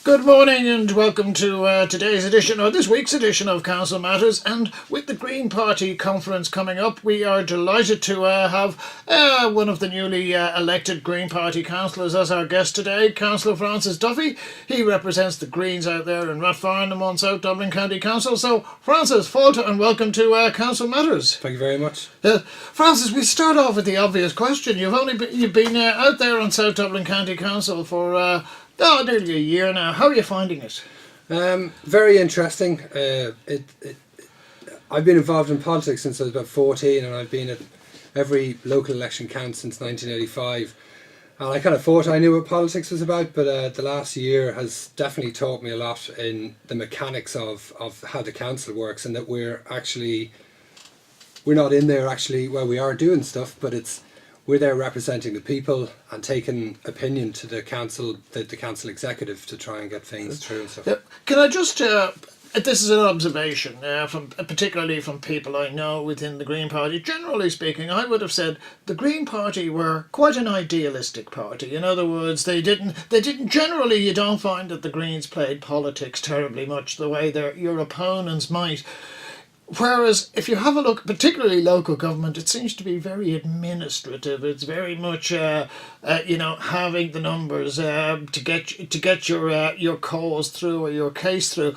Good morning and welcome to today's edition, or this week's edition of Council Matters. And with the Green Party conference coming up, we are delighted to have one of the newly elected Green Party councillors as our guest today, Councillor Francis Duffy. He represents the Greens out there in Rathfarnham on South Dublin County Council. So, Francis, Fáilte and welcome to Council Matters. Thank you very much. Francis, we start off with the obvious question. You've been out there on South Dublin County Council for nearly a year now. How are you finding it? Very interesting. I've been involved in politics since I was about 14, and I've been at every local election count since 1985. And I kind of thought I knew what politics was about, but the last year has definitely taught me a lot in the mechanics of how the council works, and that we're not in there actually, well, we are doing stuff, but we're there representing the people and taking opinion to the council, the council executive, to try and get things through and stuff. Yeah. Can I just, this is an observation, particularly from people I know within the Green Party. Generally speaking, I would have said the Green Party were quite an idealistic party. In other words, they didn't generally, you don't find that the Greens played politics terribly much the way your opponents might. Whereas if you have a look, particularly local government, it seems to be very administrative. It's very much, having the numbers to get your cause through or your case through.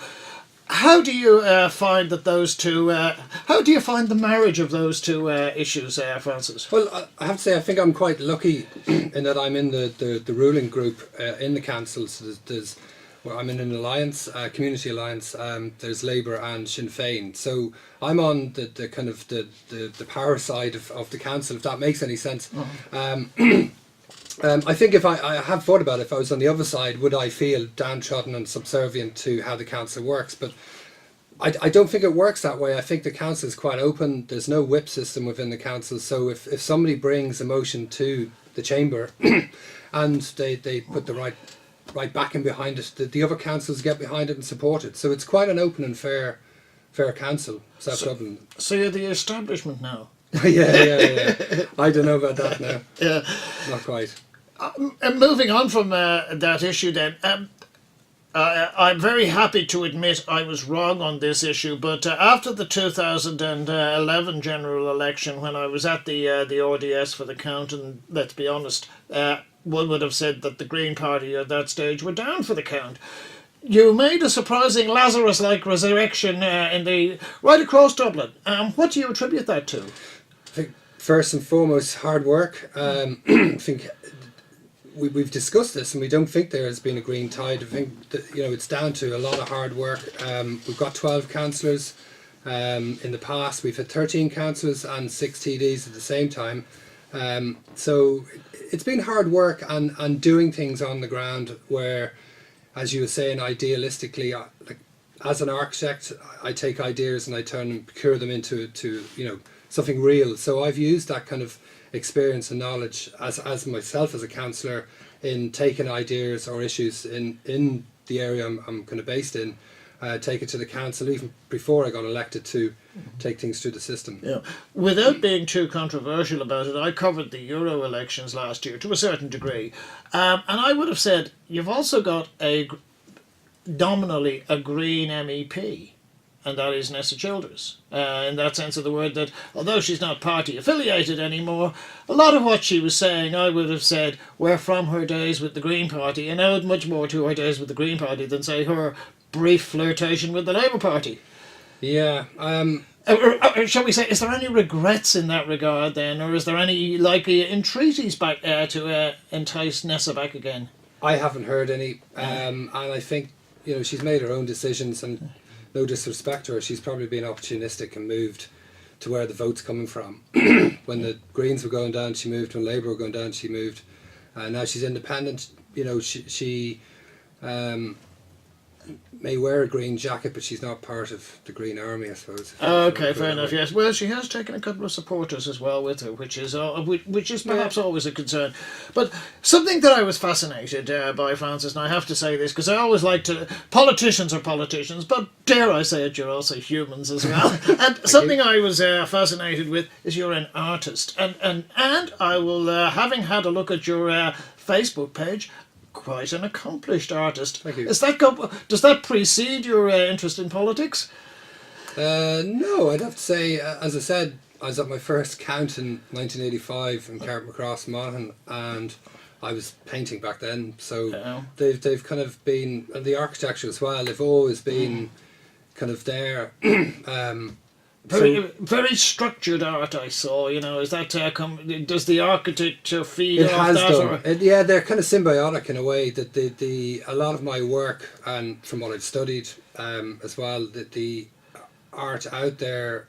How do you find that those two? How do you find the marriage of those two issues, Francis? Well, I have to say I think I'm quite lucky in that I'm in the ruling group in the council. So I'm in an alliance, community alliance. There's Labour and Sinn Féin, so I'm on the kind of the power side of the council, if that makes any sense. I think if I have thought about it, if I was on the other side, would I feel downtrodden and subservient to how the council works? But I don't think it works that way. I think the council is quite open. There's no whip system within the council, so if somebody brings a motion to the chamber and they put the right backing behind it, the other councils get behind it and support it. So it's quite an open and fair council, South Dublin. So you're the establishment now? yeah. I don't know about that now. Yeah. Not quite. Moving on from that issue then, I'm very happy to admit I was wrong on this issue, but after the 2011 general election, when I was at the RDS for the count, and let's be honest, one would have said that the Green Party at that stage were down for the count. You made a surprising Lazarus-like resurrection right across Dublin. What do you attribute that to? I think first and foremost, hard work. I think we've discussed this, and we don't think there has been a green tide. I think that, it's down to a lot of hard work. We've got 12 councillors. In the past, we've had 13 councillors and 6 TDs at the same time. So it's been hard work and doing things on the ground where, as you were saying, idealistically, as an architect, I take ideas and I turn and procure them into something real. So I've used that kind of experience and knowledge as myself as a councillor in taking ideas or issues in the area I'm kind of based in, take it to the council even before I got elected to take things through the system. Yeah. Without being too controversial about it, I covered the Euro elections last year to a certain degree, and I would have said you've also got nominally a Green MEP, and that is Nessa Childers. In that sense of the word, that although she's not party affiliated anymore, a lot of what she was saying, I would have said, were from her days with the Green Party, and owed much more to her days with the Green Party than, say, her brief flirtation with the Labour Party. Yeah. Shall we say, is there any regrets in that regard then, or is there any likely entreaties back to entice Nessa back again? I haven't heard any, and I think she's made her own decisions, and no disrespect to her, she's probably been opportunistic and moved to where the vote's coming from. When the Greens were going down, she moved. When Labour were going down, she moved. Now she's independent. She may wear a green jacket, but she's not part of the Green Army, I suppose. Okay, fair enough. Yes, well, she has taken a couple of supporters as well with her, which is perhaps always a concern. But something that I was fascinated by, Francis, and I have to say this because I always like to. Politicians are politicians, but dare I say it, you're also humans as well. And something I was fascinated with is you're an artist, and I will, having had a look at your Facebook page, quite an accomplished artist. Thank you. Does that precede your interest in politics? No, I'd have to say, as I said, I was at my first count in 1985 in Carrickmacross, Monaghan, and I was painting back then. So they've kind of been, and the architecture as well. They've always been kind of there. Very structured art, I saw. Is that does the architecture feed it off has that? done. Yeah, they're kind of symbiotic in a way. That the a lot of my work, and from what I've studied as well, that the art out there,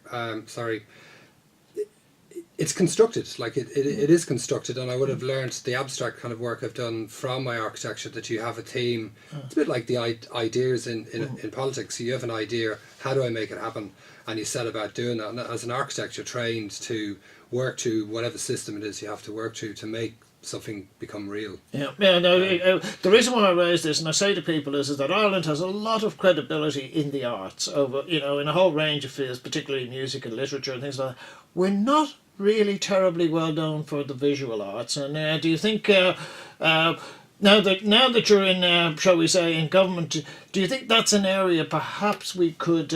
it's constructed. Like it is constructed, and I would have learned the abstract kind of work I've done from my architecture, that you have a theme. It's a bit like the ideas in politics. You have an idea, how do I make it happen? And you set about doing that. And as an architect, you're trained to work to whatever system it is you have to work to make something become real. Yeah. The reason why I raise this, and I say to people, is that Ireland has a lot of credibility in the arts over, in a whole range of fields, particularly music and literature and things like that. We're not really terribly well known for the visual arts. And do you think now that you're in, shall we say, in government, do you think that's an area perhaps we could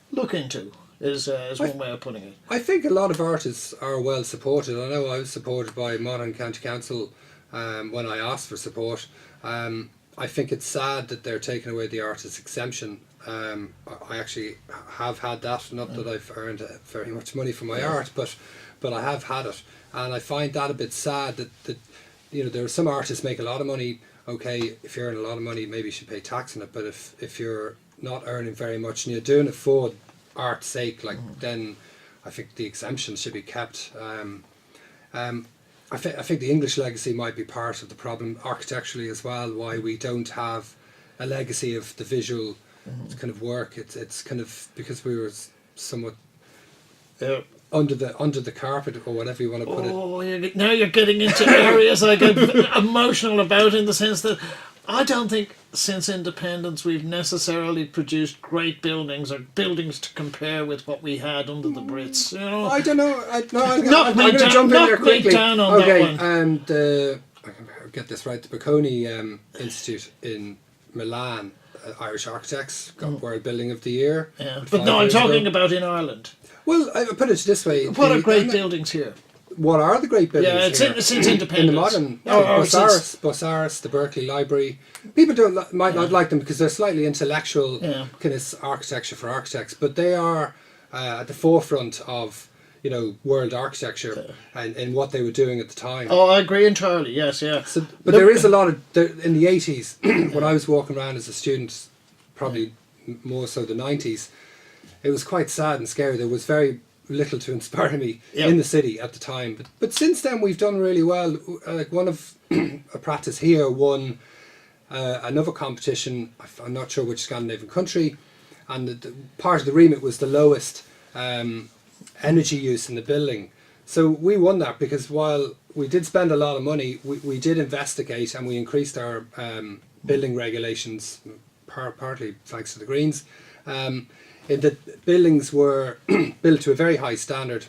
look into? Is one way of putting it. I think a lot of artists are well supported. I know I was supported by Monaghan County Council when I asked for support. I think it's sad that they're taking away the artist exemption. I actually have had that, not that I've earned very much money for my art, but I have had it, and I find that a bit sad that there are some artists make a lot of money. Okay, if you're earning a lot of money, maybe you should pay tax on it, but if you're not earning very much and you're doing it for art's sake, then I think the exemption should be kept. I think the English legacy might be part of the problem architecturally as well, why we don't have a legacy of the visual kind of work. It's kind of because we were somewhat under the carpet, or whatever you want to put it. Oh, now you're getting into areas I get emotional about, in the sense that I don't think since independence we've necessarily produced great buildings, or buildings to compare with what we had under the Brits. I don't know. I'm going to jump in there quickly. Down on that one. And I'll get this right. The Bocconi Institute in Milan, Irish architects got World Building of the Year. Yeah, but no, I'm talking about in Ireland. Well, I put it this way. What are great buildings here? What are the great buildings here? Since independence. In the modern, Lazarus, the Berkeley Library. People might not like them because they're slightly intellectual kind of architecture for architects, but they are at the forefront of world architecture and what they were doing at the time. Oh, I agree entirely. Yes, yeah. So, but there is a lot of in the 80s when I was walking around as a student, probably more so the 90s. It was quite sad and scary. There was very little to inspire me in the city at the time. But since then we've done really well. Like one of a practice here won another competition. I'm not sure which Scandinavian country, and the part of the remit was the lowest energy use in the building. So we won that because while we did spend a lot of money, we did investigate and we increased our building regulations, partly thanks to the Greens. The buildings were built to a very high standard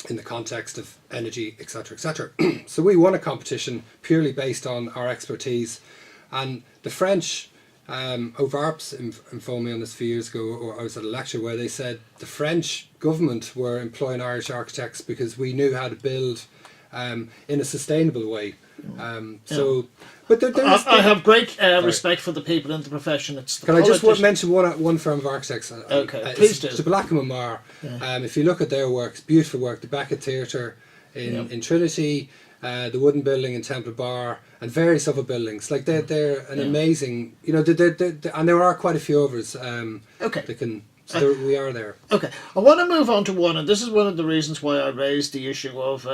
in the context of energy, etc., etc. So we won a competition purely based on our expertise, and the French, Ovarps informed me on this a few years ago, or I was at a lecture where they said the French government were employing Irish architects because we knew how to build in a sustainable way. But I have great respect for the people in the profession. Can I just mention one firm of architects? Okay, please do. The Blackmamar. If you look at their work, it's beautiful work. The Beckett Theatre in Trinity, the Wooden Building in Temple Bar, and various other buildings. Like they're an amazing. And there are quite a few others. So we are there. Okay, I want to move on to one, and this is one of the reasons why I raised the issue of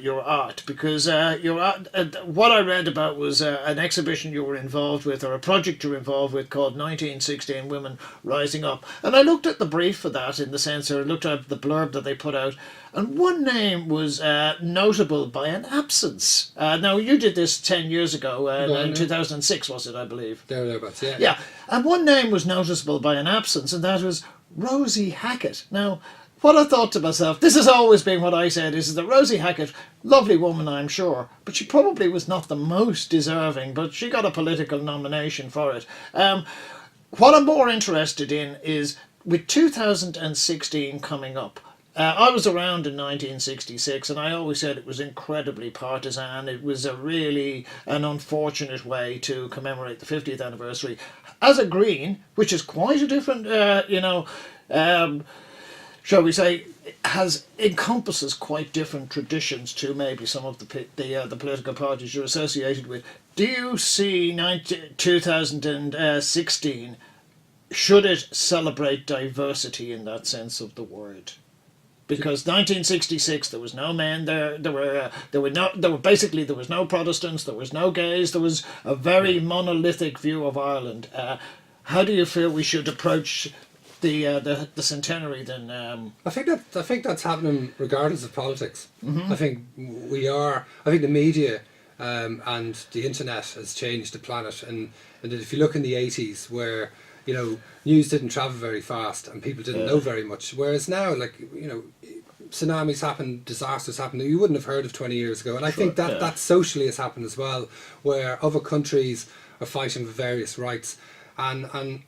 your art, because your art, what I read about was an exhibition you were involved with, or a project you were involved with, called 1916 Women Rising Up. And I looked at the brief for that, in the sense, or looked at the blurb that they put out, and one name was notable by an absence. Now, you did this 10 years ago, in 2006, was it, I believe? Thereabouts, yeah. Yeah, and one name was noticeable by an absence, and that was Rosie Hackett. Now, what I thought to myself, this has always been what I said, is that Rosie Hackett, lovely woman I'm sure, but she probably was not the most deserving, but she got a political nomination for it. What I'm more interested in is, with 2016 coming up, I was around in 1966 and I always said it was incredibly partisan. It was an unfortunate way to commemorate the 50th anniversary. As a Green, which is quite a different, shall we say, encompasses quite different traditions to maybe some of the political parties you're associated with. Do you see 2016, should it celebrate diversity in that sense of the word? Because 1966, there was no men there. There were no Protestants. There was no gays. There was a very monolithic view of Ireland. How do you feel we should approach the centenary then? I think that's happening regardless of politics. Mm-hmm. I think the media and the internet has changed the planet, and if you look in the 80s, where news didn't travel very fast and people didn't know very much, whereas now, tsunamis happen, disasters happen that you wouldn't have heard of 20 years ago, and I think that socially has happened as well, where other countries are fighting for various rights, and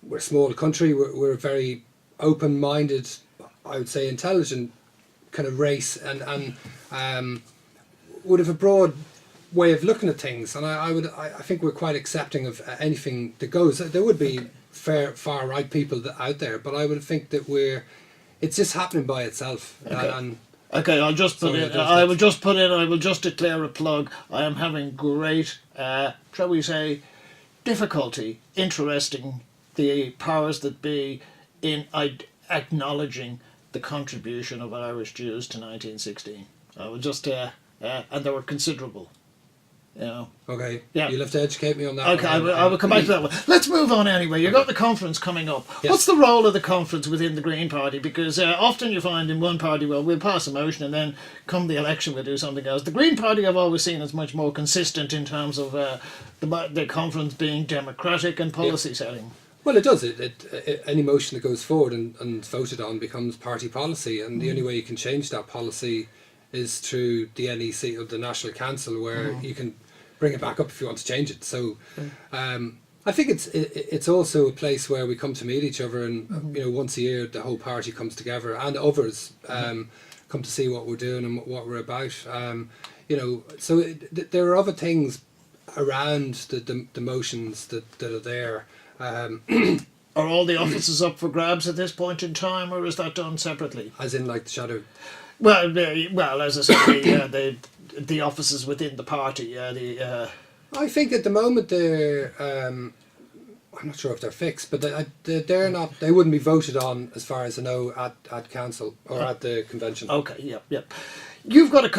we're a small country, we're a very open-minded, I would say intelligent kind of race, and would have a broad way of looking at things, and I think we're quite accepting of anything that goes. There would be far right people out there, but I would think that it's just happening by itself. Okay. Okay, I will just declare a plug. I am having great, shall we say, difficulty interesting the powers that be in acknowledging the contribution of Irish Jews to 1916. I will just, and they were considerable. Okay. Yeah. You'll have to educate me on that. Okay, I will come back to that one. Let's move on anyway. You've got the conference coming up. Yes. What's the role of the conference within the Green Party? Because often you find in one party, well, we'll pass a motion and then come the election we'll do something else. The Green Party I've always seen as much more consistent in terms of the conference being democratic and policy setting. Well, it does. Any motion that goes forward and voted on becomes party policy, and the only way you can change that policy is through the NEC or the National Council, where you can bring it back up if you want to change it. So I think it's also a place where we come to meet each other, and once a year the whole party comes together, and others come to see what we're doing and what we're about. So there are other things around the motions that are there. Are all the offices up for grabs at this point in time, or is that done separately? As in, like, the shadow? Well, as I said, the offices within the party. I think at the moment they're. I'm not sure if they're fixed, but they're not. They wouldn't be voted on, as far as I know, at council or at the convention. Okay. Yep. You've got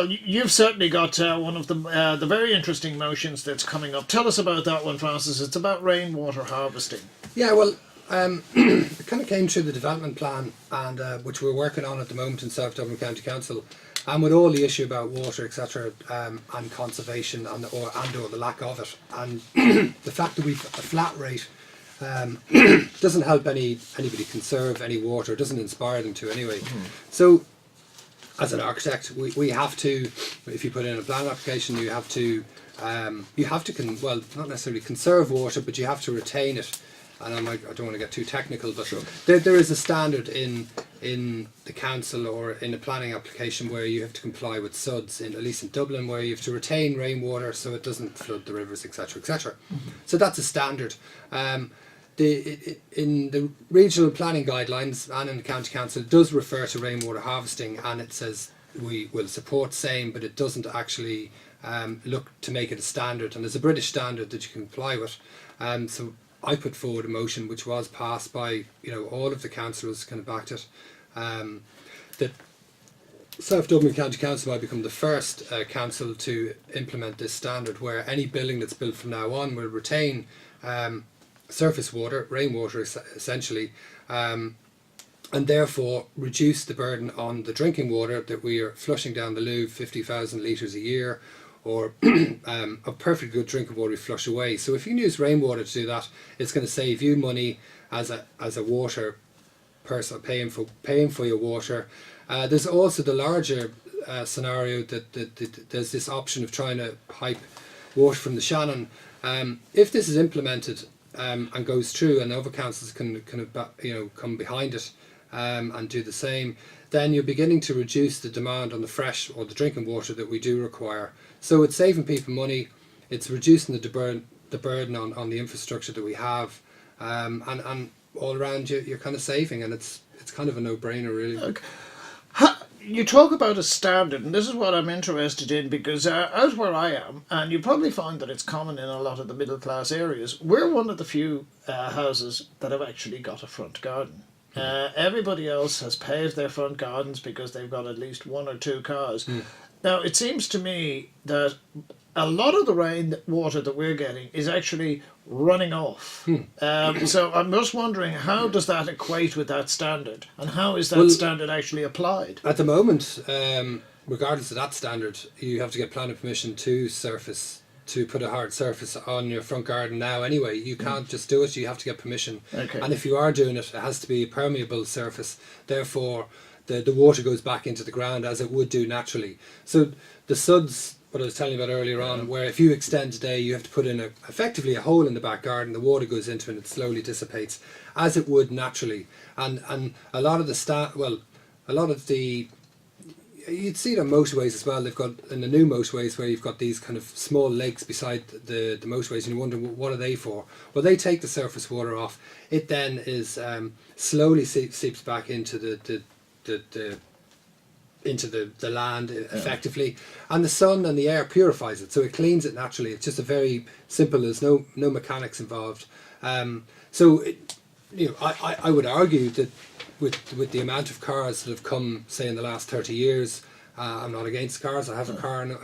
you've certainly got one of the very interesting motions that's coming up. Tell us about that one, Francis. It's about rainwater harvesting. Yeah, well, it kind of came through the development plan, and which we're working on at the moment in South Dublin County Council, and with all the issue about water, etc., and conservation, and or the lack of it, and the fact that we've a flat rate doesn't help anybody conserve any water. It doesn't inspire them to anyway. So, as an architect, we have to, if you put in a plan application, you have to not necessarily conserve water, but you have to retain it. And I don't want to get too technical, but there is a standard in the council or in a planning application where you have to comply with SUDs, at least in Dublin, where you have to retain rainwater so it doesn't flood the rivers, etc., etc. So that's a standard. In the regional planning guidelines and in the county council, it does refer to rainwater harvesting, and it says we will support same, but it doesn't actually look to make it a standard, and there's a British standard that you can comply with. So I put forward a motion which was passed by all of the councillors, kind of backed it, that South Dublin County Council might become the first council to implement this standard, where any building that's built from now on will retain surface water, rainwater essentially, and therefore reduce the burden on the drinking water that we are flushing down the loo, 50,000 litres a year, or a perfectly good drink of water we flush away. So if you can use rainwater to do that, it's going to save you money as a water person paying for your water. There's also the larger scenario that there's this option of trying to pipe water from the Shannon. If this is implemented and goes through, and other councils can come behind it and do the same, then you're beginning to reduce the demand on the fresh or the drinking water that we do require. So it's saving people money, it's reducing the burden on the infrastructure that we have, and all around you're kind of saving, and it's kind of a no-brainer, really. Okay. You talk about a standard, and this is what I'm interested in, because out where I am, and you probably find that it's common in a lot of the middle class areas, we're one of the few houses that have actually got a front garden. Everybody else has paved their front gardens because they've got at least one or two cars. Now, it seems to me that a lot of the rain water that we're getting is actually running off. So I'm just wondering, how does that equate with that standard, and how is that standard actually applied? At the moment, regardless of that standard, you have to get planning permission to put a hard surface on your front garden now anyway. You can't just do it, you have to get permission. Okay. And if you are doing it, it has to be a permeable surface. Therefore, the water goes back into the ground as it would do naturally. So the suds, what I was telling you about earlier on, where if you extend today, you have to put in effectively a hole in the back garden, the water goes into it and it slowly dissipates, as it would naturally. And a lot of you'd see it on motorways as well. They've got, in the new motorways, where you've got these kind of small lakes beside the motorways, and you wonder, what are they for? Well, they take the surface water off. It then is slowly seeps back into the land effectively, and the sun and the air purifies it, so it cleans it naturally. It's just a very simple, there's no mechanics involved. I would argue that with the amount of cars that have come, say, in the last 30 years, I'm not against cars. I have a car, and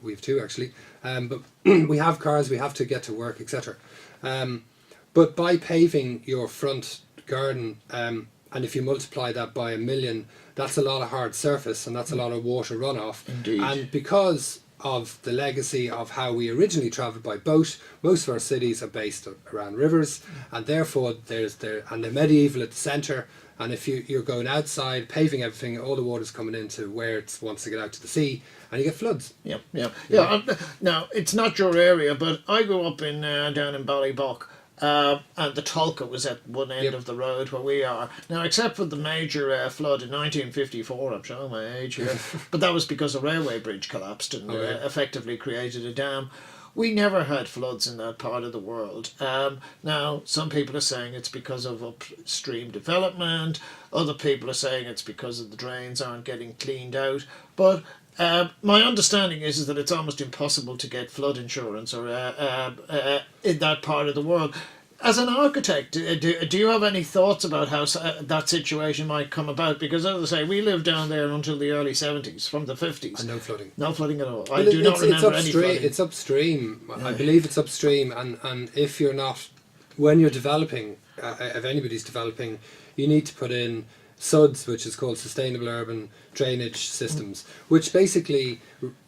we have two actually, but we have cars, we have to get to work, etc. But by paving your front garden, and if you multiply that by 1 million, that's a lot of hard surface, and that's a lot of water runoff. Indeed. And because of the legacy of how we originally travelled by boat, most of our cities are based around rivers, and therefore and the medieval at the centre. And if you're going outside, paving everything, all the water's coming into where it wants to get out to the sea, and you get floods. Yeah. Now, it's not your area, but I grew up in down in Ballybock, and the Tulka was at one end of the road where we are. Now, except for the major flood in 1954, I'm showing my age here, but that was because a railway bridge collapsed and effectively created a dam. We never had floods in that part of the world. Now, some people are saying it's because of upstream development. Other people are saying it's because of the drains aren't getting cleaned out. But my understanding is that it's almost impossible to get flood insurance or in that part of the world. As an architect, do you have any thoughts about how that situation might come about? Because, as I say, we lived down there until the early 70s, from the 50s. And no flooding. No flooding at all. I do not remember any flooding. It's upstream. I believe it's upstream. And if you're not, when you're developing, if anybody's developing, you need to put in SUDs, which is called Sustainable Urban Drainage Systems, which basically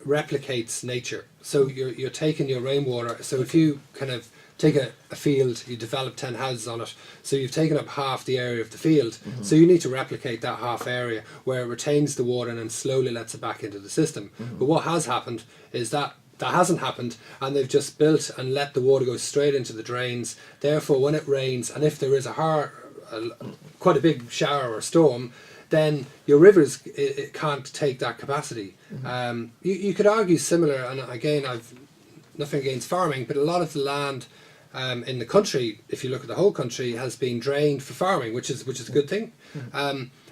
replicates nature. So you're taking your rainwater. So if you kind of take a field, you develop 10 houses on it, so you've taken up half the area of the field, so you need to replicate that half area where it retains the water and then slowly lets it back into the system. But what has happened is that hasn't happened, and they've just built and let the water go straight into the drains. Therefore, when it rains, and if there is quite a big shower or storm, then your rivers it can't take that capacity. You could argue similar, and again, I've nothing against farming, but a lot of the land in the country, if you look at the whole country, has been drained for farming, which is a good thing.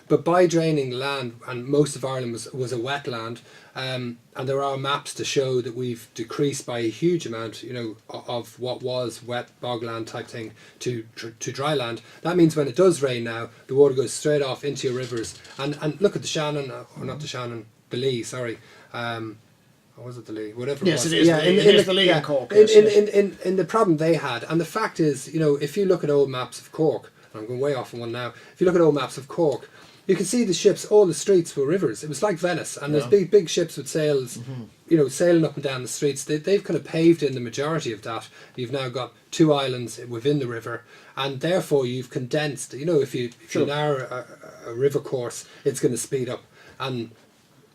But by draining the land, and most of Ireland was a wetland, and there are maps to show that we've decreased by a huge amount, of what was wet bogland type thing to dry land. That means when it does rain now, the water goes straight off into your rivers. And look at the Shannon, or not the Shannon, the Lee, sorry. Or was it the Lee? Whatever. Yes, it was. it is. Yeah, it is the Lee in Cork. In the problem they had, and the fact is, if you look at old maps of Cork, I'm going way off on one now. If you look at old maps of Cork, you can see the ships, all the streets were rivers. It was like Venice, and there's big ships with sails, sailing up and down the streets. They've kind of paved in the majority of that. You've now got 2 islands within the river, and therefore you've condensed. If you narrow a river course, it's going to speed up, and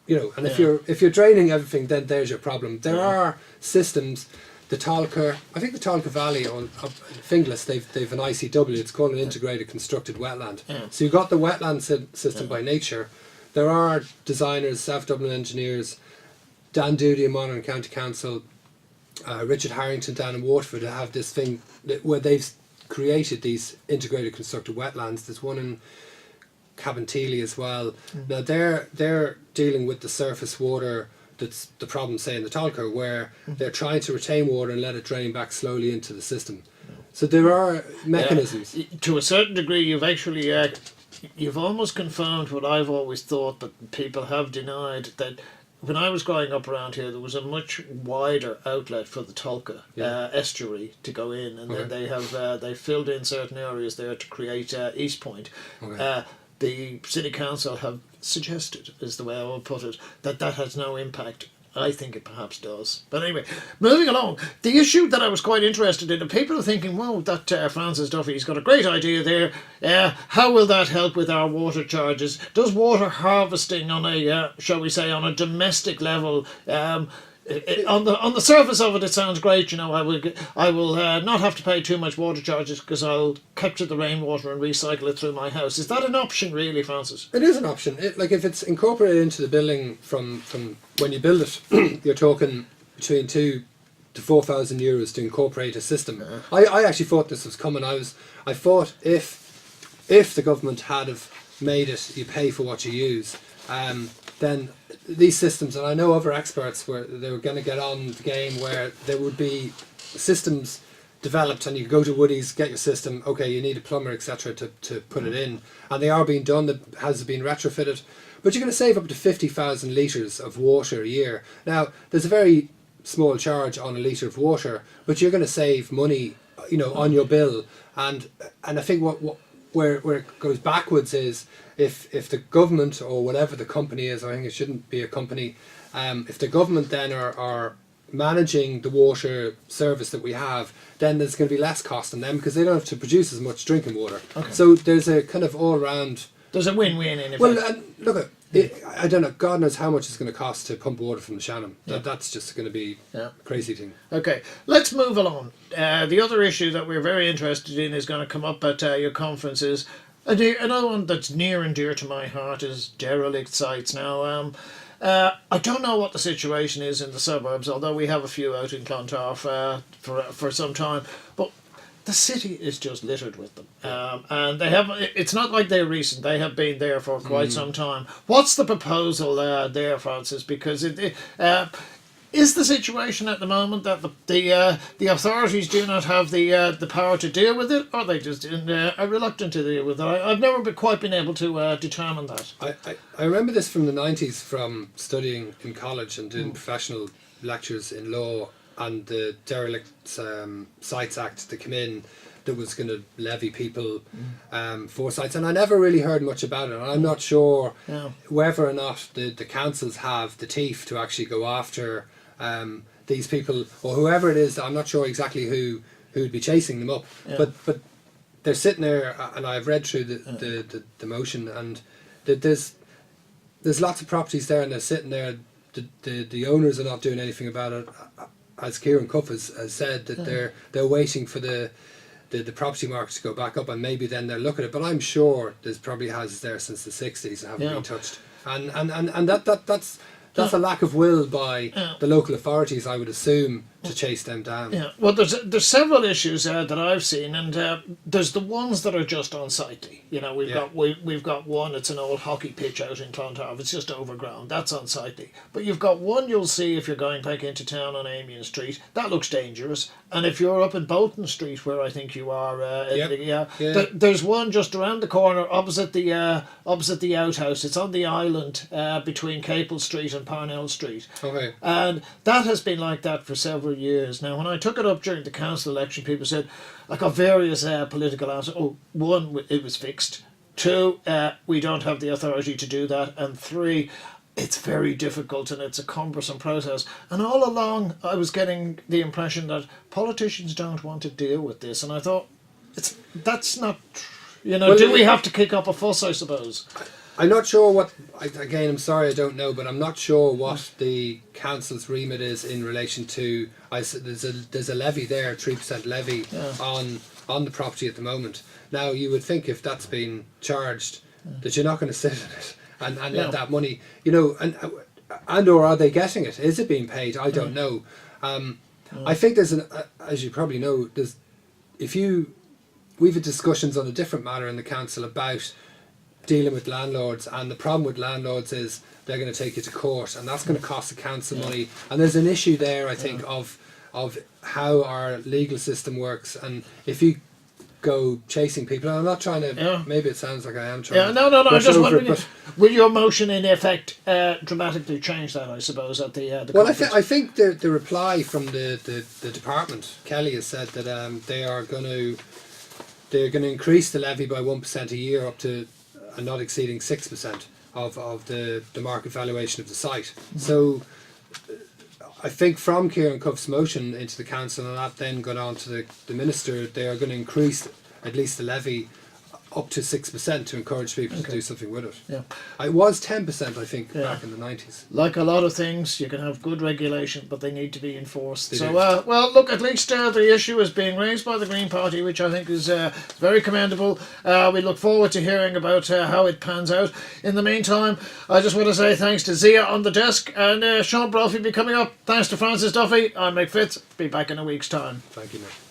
if you're draining everything, then there's your problem. There are systems. The Cllr, I think the Cllr Valley on Finglas, they've an ICW. It's called an integrated constructed wetland. Yeah. So you've got the wetland system by nature. There are designers, South Dublin engineers, Dan Doody in Monaghan County Council, Richard Harrington down in Waterford, that have this thing where they've created these integrated constructed wetlands. There's one in Cabinteely as well. Now they're dealing with the surface water. That's the problem, say, in the Cllr, where they're trying to retain water and let it drain back slowly into the system. So there are mechanisms. To a certain degree, you've actually you've almost confirmed what I've always thought, but people have denied, that when I was growing up around here, there was a much wider outlet for the Cllr estuary to go in, and then they filled in certain areas there to create East Point. The City Council have suggested, is the way I would put it, that has no impact. I think it perhaps does. But anyway, moving along, the issue that I was quite interested in, and people are thinking, well, that Francis Duffy's got a great idea there. How will that help with our water charges? Does water harvesting on a, shall we say, on a domestic level, on the surface of it, it sounds great. I will not have to pay too much water charges because I'll capture the rainwater and recycle it through my house. Is that an option, really, Francis? It is an option. If it's incorporated into the building from when you build it, you're talking between €2,000 to €4,000 to incorporate a system. I actually thought this was coming. I thought if the government had have made it, you pay for what you use, then these systems, and I know other experts they were going to get on the game where there would be systems developed, and you go to Woody's, get your system. Okay, you need a plumber, etc., to put it in, and they are being done. That has been retrofitted, but you're going to save up to 50,000 litres of water a year. Now, there's a very small charge on a litre of water, but you're going to save money, on your bill, and I think where it goes backwards is if the government, or whatever the company is, I think it shouldn't be a company, if the government then are managing the water service that we have, then there's going to be less cost on them because they don't have to produce as much drinking water. Okay. So there's a kind of all round. There's a win-win in it. Well, look, I don't know. God knows how much it's going to cost to pump water from the Shannon. That's just going to be a crazy thing. Okay, let's move along. The other issue that we're very interested in is going to come up at your conferences. Another one that's near and dear to my heart is Derelict Sites. Now, I don't know what the situation is in the suburbs, although we have a few out in Clontarf for some time, but the city is just littered with them, and they have. It's not like they're recent; they have been there for quite some time. What's the proposal there, Francis? Because is the situation at the moment that the authorities do not have the power to deal with it, or are they just are reluctant to deal with it? I've never quite been able to determine that. I remember this from the 90s, from studying in college and doing professional lectures in law, and the Derelict Sites Act that came in that was going to levy people for sites, and I never really heard much about it. And I'm not sure whether or not the councils have the teeth to actually go after these people, or whoever it is. I'm not sure exactly who'd be chasing them up, but they're sitting there, and I've read through the motion, and there's lots of properties there, and they're sitting there. The owners are not doing anything about it. As Kieran Cuff has said, that they're waiting for the property market to go back up, and maybe then they'll look at it. But I'm sure there's probably houses there since the 60s that haven't been touched, and that's a lack of will by the local authorities, I would assume, to chase them down. Yeah, well, there's several issues that I've seen, and there's the ones that are just unsightly. We've got one. It's an old hockey pitch out in Clontarf. It's just overgrown. That's unsightly. But you've got one you'll see if you're going back into town on Amiens Street. That looks dangerous. And if you're up in Bolton Street, where I think you are, there's one just around the corner opposite the outhouse. It's on the island between Capel Street and Parnell Street. Okay. And that has been like that for several years. Now, when I took it up during the council election, people said, I got various political answers. Oh, one, it was fixed. Two, we don't have the authority to do that. And three, it's very difficult and it's a cumbersome process. And all along, I was getting the impression that politicians don't want to deal with this. And I thought, that's not, Well, do we have to kick up a fuss, I suppose? I'm not sure what. Again, I'm sorry, I don't know, but I'm not sure what the council's remit is in relation to. There's a levy there, 3% levy on the property at the moment. Now, you would think if that's been charged, that you're not going to sit in it and let that money, and or are they getting it? Is it being paid? I don't know. I think there's as you probably know, we've had discussions on a different matter in the council about dealing with landlords, and the problem with landlords is they're going to take you to court, and that's going to cost the council money. And there's an issue there, I think, of how our legal system works, and if you go chasing people, and I'm not trying to. Maybe it sounds like I am trying. No. I'm just wondering, will your motion in effect dramatically change that? I suppose at the. Well, I think the reply from the department, Kelly, has said that they're going to increase the levy by 1% a year up to not exceeding 6% of the market valuation of the site. So I think from Kieran Cuff's motion into the council, and that then got on to the minister, they are going to increase at least the levy up to 6% to encourage people to do something with it. Yeah. It was 10%, I think, back in the 90s. Like a lot of things, you can have good regulation, but they need to be enforced. Well, look, at least the issue is being raised by the Green Party, which I think is very commendable. We look forward to hearing about how it pans out. In the meantime, I just want to say thanks to Zia on the desk, and Sean Brophy will be coming up. Thanks to Francis Duffy. I'm Mick Fitz. Be back in a week's time. Thank you, Mick.